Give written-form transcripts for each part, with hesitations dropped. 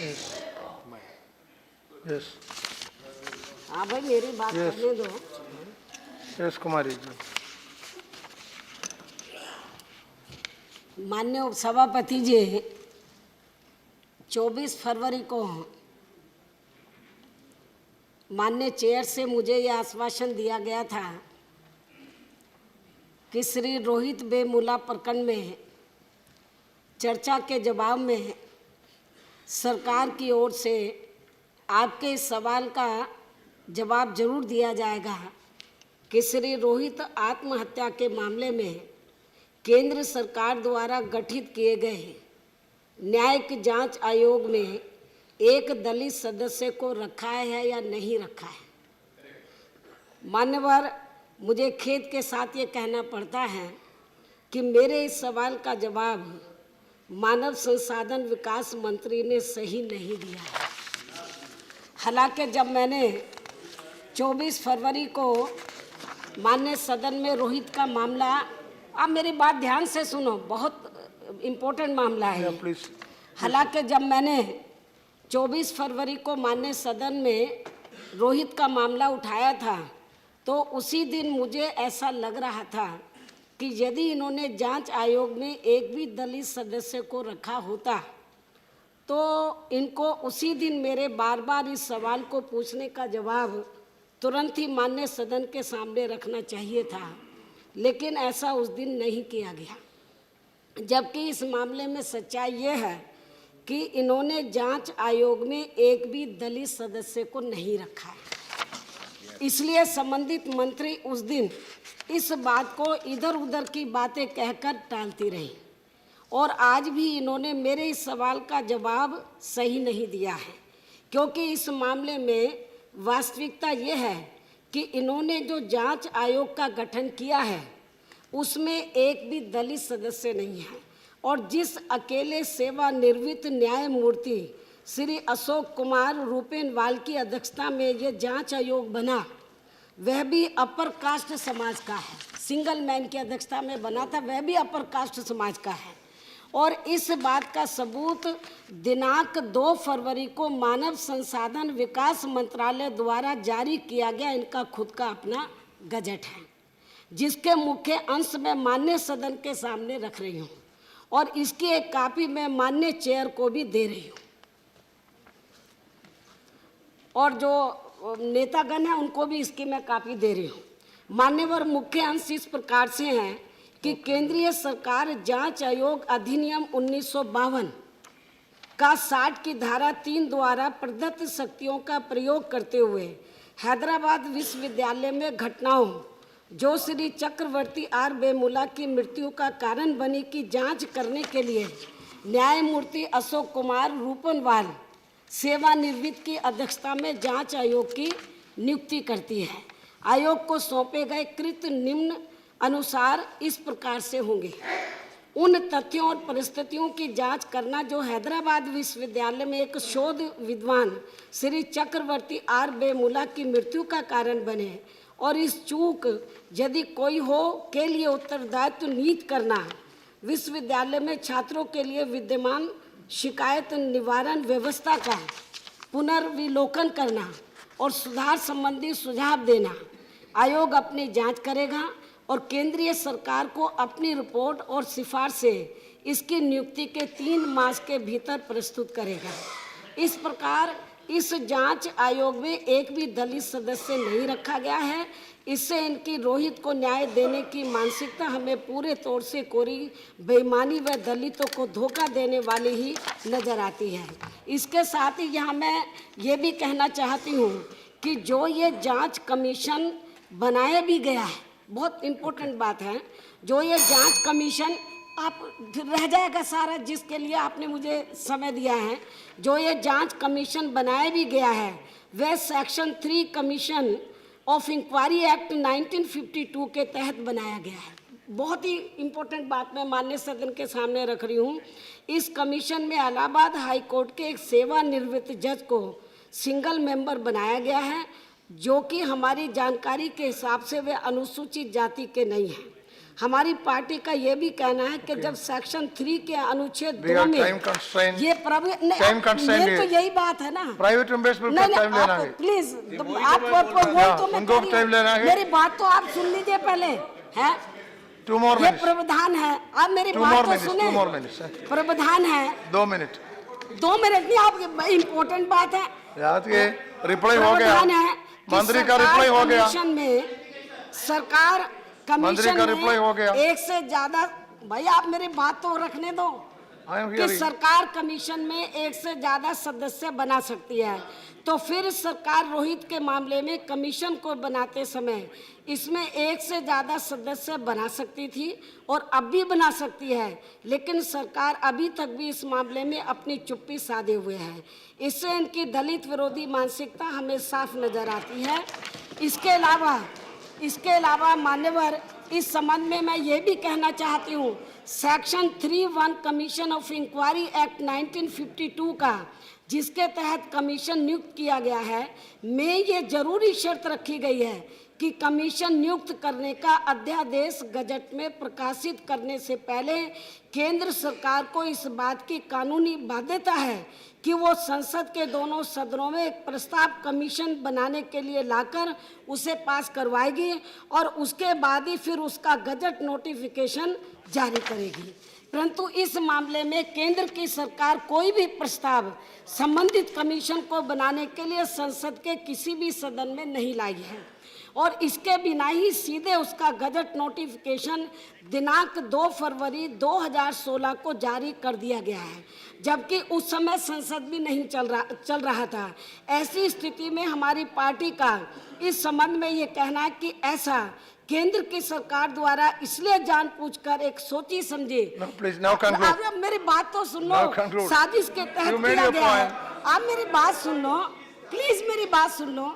Yes yes हाँ भाई, मेरी बात Yes. करने दो। यस कुमारी जी। माननीय उपसभापति जी, 24 फरवरी को माननीय चेयर से मुझे यह आश्वासन दिया गया था कि श्री रोहित वेमुला प्रकरण में चर्चा के जवाब में सरकार की ओर से आपके इस सवाल का जवाब जरूर दिया जाएगा कि श्री रोहित आत्महत्या के मामले में केंद्र सरकार द्वारा गठित किए गए न्यायिक जांच आयोग में एक दलित सदस्य को रखा है या नहीं रखा है। मान्यवर, मुझे खेद के साथ ये कहना पड़ता है कि मेरे इस सवाल का जवाब मानव संसाधन विकास मंत्री ने सही नहीं दिया है। हालांकि जब मैंने 24 फरवरी को माननीय सदन में रोहित का मामला, आप मेरी बात ध्यान से सुनो, बहुत इम्पोर्टेंट मामला है। हालांकि जब मैंने 24 फरवरी को माननीय सदन में रोहित का मामला उठाया था तो उसी दिन मुझे ऐसा लग रहा था कि यदि इन्होंने जांच आयोग में एक भी दलित सदस्य को रखा होता तो इनको उसी दिन मेरे बार बार इस सवाल को पूछने का जवाब तुरंत ही माननीय सदन के सामने रखना चाहिए था, लेकिन ऐसा उस दिन नहीं किया गया। जबकि इस मामले में सच्चाई ये है कि इन्होंने जांच आयोग में एक भी दलित सदस्य को नहीं रखा है। इसलिए संबंधित मंत्री उस दिन इस बात को इधर उधर की बातें कहकर टालती रही और आज भी इन्होंने मेरे इस सवाल का जवाब सही नहीं दिया है, क्योंकि इस मामले में वास्तविकता ये है कि इन्होंने जो जांच आयोग का गठन किया है उसमें एक भी दलित सदस्य नहीं है और जिस अकेले सेवानिवृत्त न्यायमूर्ति श्री अशोक कुमार रूपेनवाल की अध्यक्षता में ये जांच आयोग बना वह भी अपर कास्ट समाज का है। सिंगल मैन की अध्यक्षता में बना था, वह भी अपर कास्ट समाज का है। और इस बात का सबूत दिनांक 2 फरवरी को मानव संसाधन विकास मंत्रालय द्वारा जारी किया गया इनका खुद का अपना गजट है, जिसके मुख्य अंश में माननीय सदन के सामने रख रही हूँ और इसकी एक कॉपी मैं माननीय चेयर को भी दे रही हूँ और जो नेतागण हैं उनको भी इसकी मैं कॉपी दे रही हूँ। मान्यवर, मुख्य अंश इस प्रकार से हैं कि केंद्रीय सरकार जांच आयोग अधिनियम 1952 का 60 की धारा 3 द्वारा प्रदत्त शक्तियों का प्रयोग करते हुए हैदराबाद विश्वविद्यालय में घटनाओं जो श्री चक्रवर्ती आर वेमुला की मृत्यु का कारण बनी की जांच करने के लिए न्यायमूर्ति अशोक कुमार रूपेनवाल सेवानिवृत्त की अध्यक्षता में जांच आयोग की नियुक्ति करती है। आयोग को सौंपे गए कृत्य निम्न अनुसार इस प्रकार से होंगे। उन तथ्यों और परिस्थितियों की जांच करना जो हैदराबाद विश्वविद्यालय में एक शोध विद्वान श्री चक्रवर्ती आर वेमुला की मृत्यु का कारण बने और इस चूक यदि कोई हो के लिए उत्तरदायित्व निहित करना, विश्वविद्यालय में छात्रों के लिए विद्यमान शिकायत निवारण व्यवस्था का पुनर्विलोकन करना और सुधार संबंधी सुझाव देना। आयोग अपनी जांच करेगा और केंद्रीय सरकार को अपनी रिपोर्ट और सिफारिशें इसकी नियुक्ति के 3 मास के भीतर प्रस्तुत करेगा। इस प्रकार इस जांच आयोग में एक भी दलित सदस्य नहीं रखा गया है। इससे इनकी रोहित को न्याय देने की मानसिकता हमें पूरे तौर से कोरी बेईमानी व दलितों को धोखा देने वाली ही नजर आती है। इसके साथ ही यहाँ मैं ये भी कहना चाहती हूँ कि जो ये जांच कमीशन बनाया भी गया है, बहुत इम्पोर्टेंट बात है, जो ये जांच कमीशन आप रह जाएगा सारा जिसके लिए आपने मुझे समय दिया है, जो ये जांच कमीशन बनाया भी गया है वह section 3 commission of inquiry act 1952 के तहत बनाया गया है। बहुत ही इम्पोर्टेंट बात मैं माननीय सदन के सामने रख रही हूँ। इस कमीशन में इलाहाबाद हाई कोर्ट के एक सेवानिवृत्त जज को सिंगल मेंबर बनाया गया है, जो कि हमारी जानकारी के हिसाब से वे अनुसूचित जाति के नहीं हैं। हमारी पार्टी का ये भी कहना है कि जब सेक्शन 3 के अनुच्छेद We 2 have में time constraint. ये Time constraint ये तो है। यही बात है ना। प्राइवेट मेंबर्स पर नहीं टाइम लेना आप है। प्लीज आप वो तो मैं उनको कह रही टाइम हूँ। लेना है। मेरी बात तो आप सुन लीजिए पहले है। 2 more ये minutes. प्रावधान है, आप मेरी 2 बात more तो minutes. सुने। 2 more minutes. प्रावधान है 2 मिनट। 2 मिनट नहीं, आप इम्पोर्टेंट बात है। याद के रिप्लाई हो गया। प्रावधान है कि मंत्री का सरकार रिप्लाई हो गया। कमीशन में सरकार मंत्री कमीशन का रिप्लाई हो गया। में एक से ज्यादा, भाई आप मेरी बात तो रखने दो I am कि hearing. सरकार कमीशन में एक से ज्यादा सदस्य बना सकती है। तो फिर सरकार रोहित के मामले में कमीशन को बनाते समय इसमें एक से ज्यादा सदस्य बना सकती थी और अब भी बना सकती है, लेकिन सरकार अभी तक भी इस मामले में अपनी चुप्पी साधे हुए है। इससे इनकी दलित विरोधी मानसिकता हमें साफ नजर आती है। इसके अलावा मान्यवर, इस संबंध में मैं ये भी कहना चाहती हूँ, section 3(1) commission of inquiry act 1952 का, जिसके तहत कमीशन नियुक्त किया गया है, में ये जरूरी शर्त रखी गई है कि कमीशन नियुक्त करने का अध्यादेश गजट में प्रकाशित करने से पहले केंद्र सरकार को इस बात की कानूनी बाध्यता है कि वो संसद के दोनों सदनों में एक प्रस्ताव कमीशन बनाने के लिए लाकर उसे पास करवाएगी और उसके बाद ही फिर उसका गजट नोटिफिकेशन जारी करेगी। परंतु इस मामले में केंद्र की सरकार कोई भी प्रस्ताव संबंधित कमीशन को बनाने के लिए संसद के किसी भी सदन में नहीं लाई है और इसके बिना ही सीधे उसका गजट नोटिफिकेशन दिनांक 2 फरवरी 2016 को जारी कर दिया गया है, जबकि उस समय संसद भी नहीं चल रहा था। ऐसी स्थिति में हमारी पार्टी का इस संबंध में ये कहना है कि ऐसा केंद्र की सरकार द्वारा इसलिए जानबूझकर एक सोची समझी, प्लीज नाउ कंक्लूड। अब मेरी बात तो सुन लो, Now conclude. साजिश के तहत You made किया your गया है। point. आप मेरी बात सुन लो, प्लीज मेरी बात सुन लो।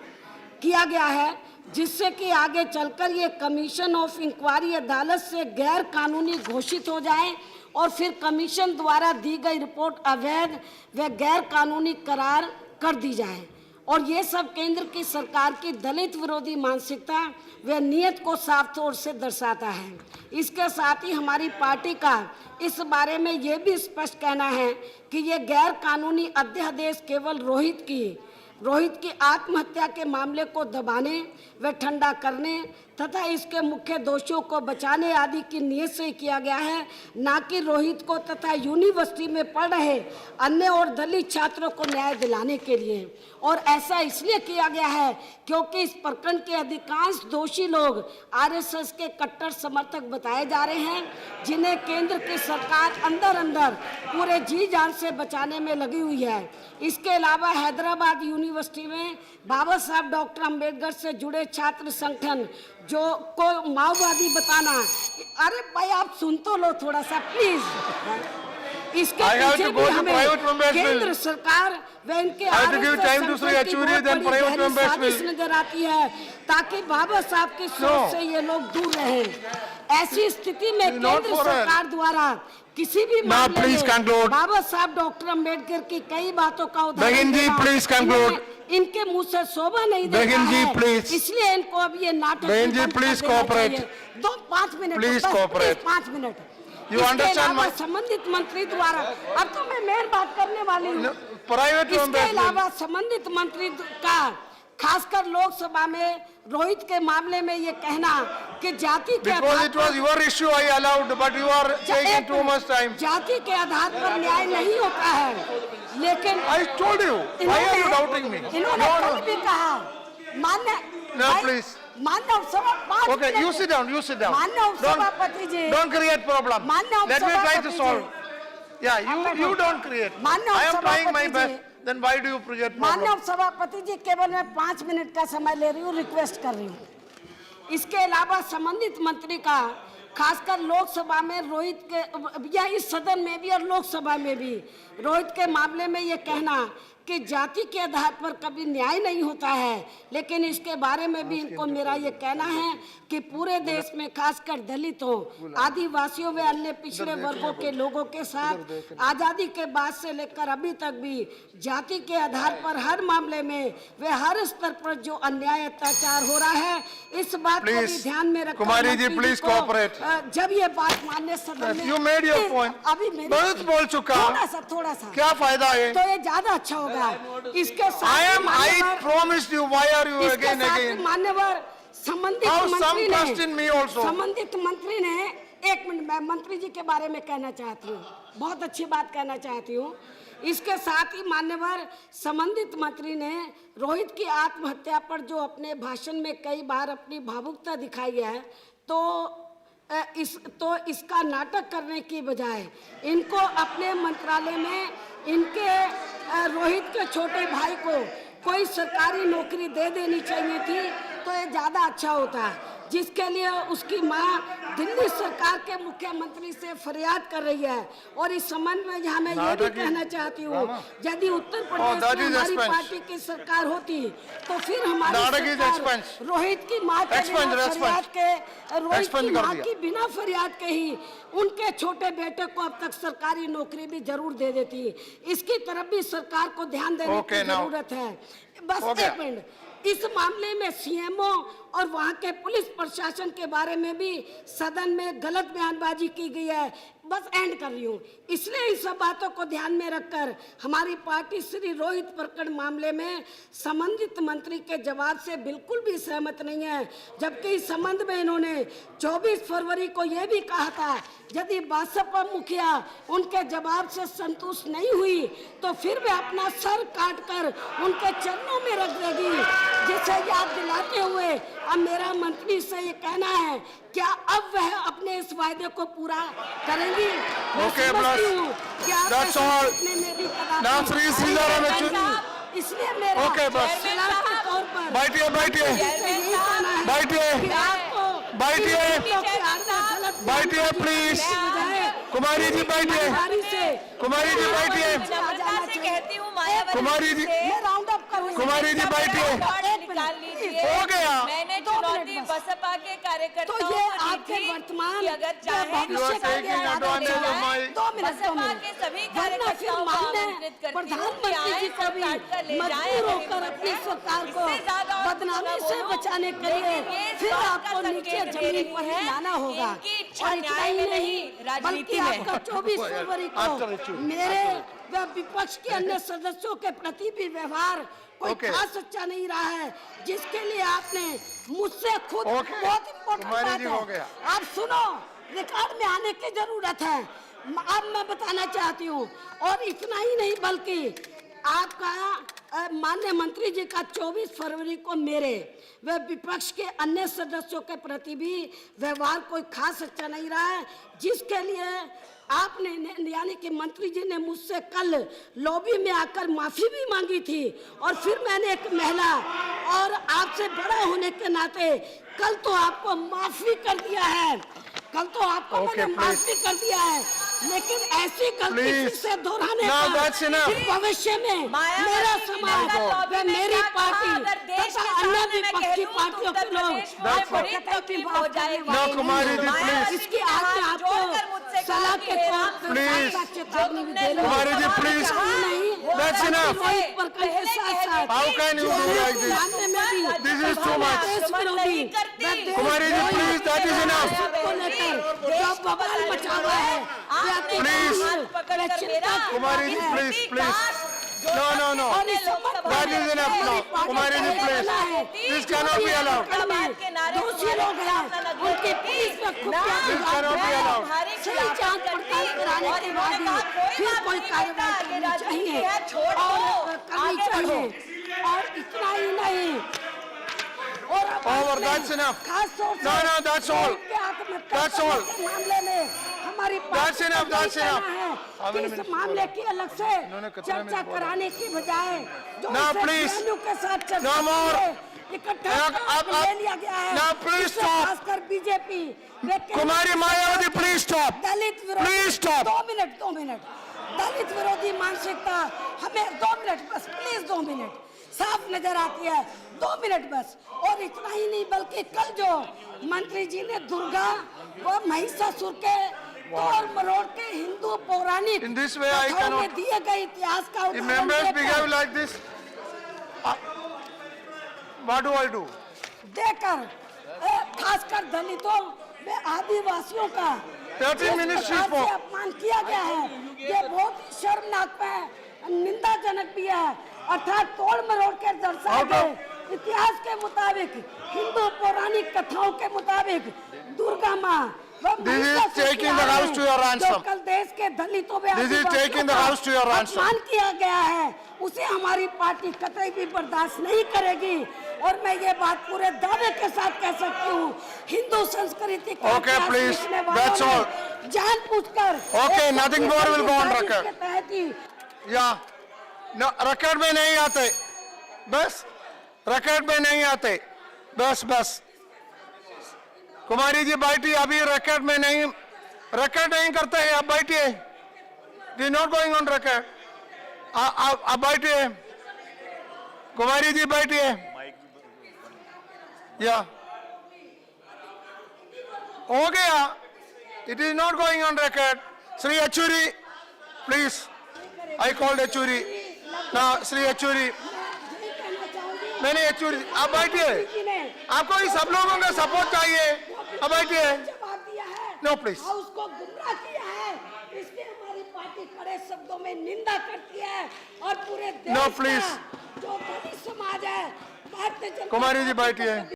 किया गया है जिससे कि आगे चलकर ये कमीशन ऑफ इंक्वायरी अदालत से गैर कानूनी घोषित हो जाए और फिर कमीशन द्वारा दी गई रिपोर्ट अवैध व गैर कानूनी करार कर दी जाए। और ये सब केंद्र की सरकार की दलित विरोधी मानसिकता व नीयत को साफ तौर से दर्शाता है। इसके साथ ही हमारी पार्टी का इस बारे में ये भी स्पष्ट कहना है कि ये गैर कानूनी अध्यादेश केवल रोहित की आत्महत्या के मामले को दबाने व ठंडा करने तथा इसके मुख्य दोषियों को बचाने आदि की नीयत से किया गया है, ना कि रोहित को तथा यूनिवर्सिटी में पढ़ रहे अन्य और दलित छात्रों को न्याय दिलाने के लिए। और ऐसा इसलिए किया गया है क्योंकि इस प्रकरण के अधिकांश दोषी लोग आरएसएस के कट्टर समर्थक बताए जा रहे हैं, जिन्हें केंद्र की सरकार अंदर अंदर पूरे जी जान से बचाने में लगी हुई है। इसके अलावा हैदराबाद यूनिवर्सिटी में बाबा साहब डॉक्टर अंबेडकर से जुड़े छात्र संगठन जो को माओवादी बताना, अरे भाई आप सुन तो लो थोड़ा सा प्लीज। इसके पीछे भी हमें केंद्र सरकार व इनके साजिश नजर आती है ताकि बाबा साहब की सोच से ये लोग दूर रहें। ऐसी स्थिति में केंद्र सरकार द्वारा किसी भी मामले में बाबा साहब डॉक्टर अंबेडकर की कई बातों का उदाहरण इनके मुंह से शोभा नहीं देता है, इसलिए इनको अब ये नाटक 5 मिनट इसके अलावा संबंधित मंत्री द्वारा, अब तो मैं मेन बात करने वाली हूँ। इसके अलावा संबंधित मंत्री का खासकर लोकसभा में रोहित के मामले में ये कहना कि जाति के आधार पर जाति के आधार पर न्याय नहीं होता है, लेकिन इन्होंने कल भी कहा मान्य उपसभापति जी, Don't create problem. Let me try to solve. Yeah, you don't create. I am trying my best. Then why do you create problem? माननीय उपसभापति जी, केवल मैं 5 मिनट का समय ले रही हूँ, रिक्वेस्ट कर रही हूँ। इसके अलावा संबंधित मंत्री का खासकर लोकसभा में रोहित के या इस सदन में भी और लोकसभा में भी रोहित के मामले में ये कहना कि जाति के आधार पर कभी न्याय नहीं होता है, लेकिन इसके बारे में भी इनको मेरा ये कहना है कि पूरे देश में खासकर दलितों, आदिवासियों व अन्य पिछड़े वर्गों के लोगों के साथ आजादी के बाद से लेकर अभी तक भी जाति के आधार पर हर मामले में वे हर स्तर पर जो अन्याय अत्याचार हो रहा है, इस बात को भी ध्यान में रखकर कुमारी जी, please cooperate. जब ये बात मानने सदन में You made your point. अभी बहुत बोल चुका, थोड़ा सा क्या फायदा है? तो ये ज्यादा अच्छा होगा। इसके साथ I promised you, why are you इसके again साथ again? मान्यवर संबंधित Now some मंत्री question me also. संबंधित मंत्री ने, एक मिनट, मैं मंत्री जी के बारे में कहना चाहती हूँ, बहुत अच्छी बात कहना चाहती हूँ। इसके साथ ही मान्यवर संबंधित मंत्री ने रोहित की आत्महत्या पर जो अपने भाषण में कई बार अपनी भावुकता दिखाई है, तो इसका नाटक करने की बजाय इनको अपने मंत्रालय में इनके रोहित के छोटे भाई को कोई सरकारी नौकरी दे देनी चाहिए थी, तो ये ज़्यादा अच्छा होता, जिसके लिए उसकी मां दिल्ली सरकार के मुख्यमंत्री से फरियाद कर रही है। और इस संबंध में यहाँ मैं ये भी कहना चाहती हूँ, यदि उत्तर प्रदेश में हमारी पार्टी की सरकार होती तो फिर हमारी सरकार रोहित की मां के बिना फरियाद के ही उनके छोटे बेटे को अब तक सरकारी नौकरी भी जरूर दे देती। इसकी तरफ भी सरकार को ध्यान देने की जरूरत है। बस एक मिनट, इस मामले में सीएमओ और वहां के पुलिस प्रशासन के बारे में भी सदन में गलत बयानबाजी की गई है। बस एंड कर रही हूँ। इसलिए इन सब बातों को ध्यान में रखकर हमारी पार्टी श्री रोहित प्रकरण मामले में संबंधित मंत्री के जवाब से बिल्कुल भी सहमत नहीं है, जबकि इस संबंध में इन्होंने 24 फरवरी को यह भी कहा था, यदि बसपा मुखिया उनके जवाब से संतुष्ट नहीं हुई तो फिर वे अपना सर काटकर उनके चरणों में रख देगी। जिसे याद दिलाते हुए अब मेरा मंत्री से ये कहना है, क्या अब वह अपने इस वायदे को पूरा करेंगी? इसलिए मेरा तौर पर बैठिए प्लीज। कुमारी जी बैठिए, कुमारी जी बैठिए, कुमारी जी, कुमारी जी बैठिए। हो गया। मैंने चुनौती बसपा के कार्यकर्ताओं तो ये आपके वर्तमान अगर चाहे बसपा के सभी कार्यकर्ताओं को आमंत्रित करती प्रधानमंत्री जी को भी मजबूर होकर अपनी सरकार को बदनामी से बचाने के लिए फिर आपको नीचे जमीन पर ही लाना होगा। और इतना ही नहीं, बल्कि आपका 24 फरवरी को मेरे व विपक्ष के अन्य सदस्यों के प्रति भी व्यवहार कोई खास अच्छा नहीं रहा है, जिसके लिए आपने मुझसे खुद बहुत इम्पोर्टेंट बात है, आप सुनो, रिकॉर्ड में आने की जरूरत है। अब मैं बताना चाहती हूँ, और इतना ही नहीं बल्कि आपका माननीय मंत्री जी का 24 फरवरी को मेरे व विपक्ष के अन्य सदस्यों के प्रति भी व्यवहार कोई खास अच्छा नहीं रहा है, जिसके लिए आपने यानी कि मंत्री जी ने मुझसे कल लॉबी में आकर माफी भी मांगी थी। और फिर मैंने एक महिला और आपसे बड़ा होने के नाते कल तो आपको माफी कर दिया है, कल तो आपको मैंने माफी कर दिया है, लेकिन ऐसी गलती से दोहराने का भविष्य में मेरा समाज व मेरी पार्टी तथा अन्य विपक्षी पार्टियों के लोग इसकी आज मैं आपको सलाह के तौर पर चेतावनी भी दे रही हूं। That's enough. How can you do like this? This is too much. Kumari ji please, that is enough. जो बवाल मचा हुआ है, Please. Kumari ji please please, no, that is enough now. Kumari ji please, this cannot be allowed. दोषी लोग हैं, उनके पुलिस में खुफिया This cannot be allowed. सही जांच पड़ताल कराने के बाद ही फिर कोई कार्रवाई करनी चाहिए और करनी चाहिए। और इतना ही नहीं, Over, that's enough. No, that's all. That's all. मामले में हमारी That's enough, that's enough. इस मामले की अलग से चर्चा कराने की बजाय जो के साथ चर्चा No more. इकट्ठा ले लिया गया है। Now please stop. खासकर BJP Kumari Mayawati please stop, Dalit please stop. 2 minute Dalit विरोधी मानसिकता हमें 2 मिनट बस, प्लीज 2 मिनट, साफ नजर आती है। 2 मिनट बस। और इतना ही नहीं, बल्कि कल जो मंत्री जी ने दुर्गा व महिषासुर के तोड़ मरोड़ के हिंदू पौराणिक In this way I कथाओं में cannot- दिए गए इतिहास का If members behave like this, what do I do? देकर खासकर दलितों व आदिवासियों का 30 minutes जिस प्रकार for- से अपमान किया गया है, ये बहुत ही शर्मनाक है, निंदाजनक भी है। अर्थात तोड़ मरोड़ के दर्शाए Out of- गए इतिहास के मुताबिक, हिंदू पौराणिक कथाओं के मुताबिक दुर्गा माँ व This is महिषासुर की taking the आड़ house में to your ransom. जो कल देश के दलितों व This is आदिवासियों taking the का house to your ransom. अपमान किया गया है, उसे हमारी पार्टी कतई भी बर्दाश्त नहीं करेगी। और मैं ये बात पूरे दावे के साथ कह सकती हूँ, हिंदू संस्कृति का Okay, इतिहास please. लिखने वालों That's ने all. जानबूझकर Okay, एक nothing more will go on साजिश record. के तहत ही या रिकॉर्ड में नहीं आते, बस रिकॉर्ड में नहीं आते, बस बस। कुमारी जी बैठी, अभी रिकॉर्ड में नहीं, रिकॉर्ड नहीं करते हैं, आप बैठिए। They not going on record. आप बैठिए, कुमारी जी बैठिए। या हो गया, it is not going on record. Shri Yechury, please, I called Yechury ना, श्री येचूरी। नहीं नहीं, येचूरी आप बैठिए, आपको ही सब लोगों का सपोर्ट चाहिए, आप बैठिए। जवाब दिया है, नो प्लीज। हाउस को गुमराह किया है, इसकी हमारी पार्टी कड़े शब्दों में निंदा करती है। और पूरे देश No, का please. जो दलित समाज है, भारतीय जनता कुमारी जी पार्टी को बैठिए।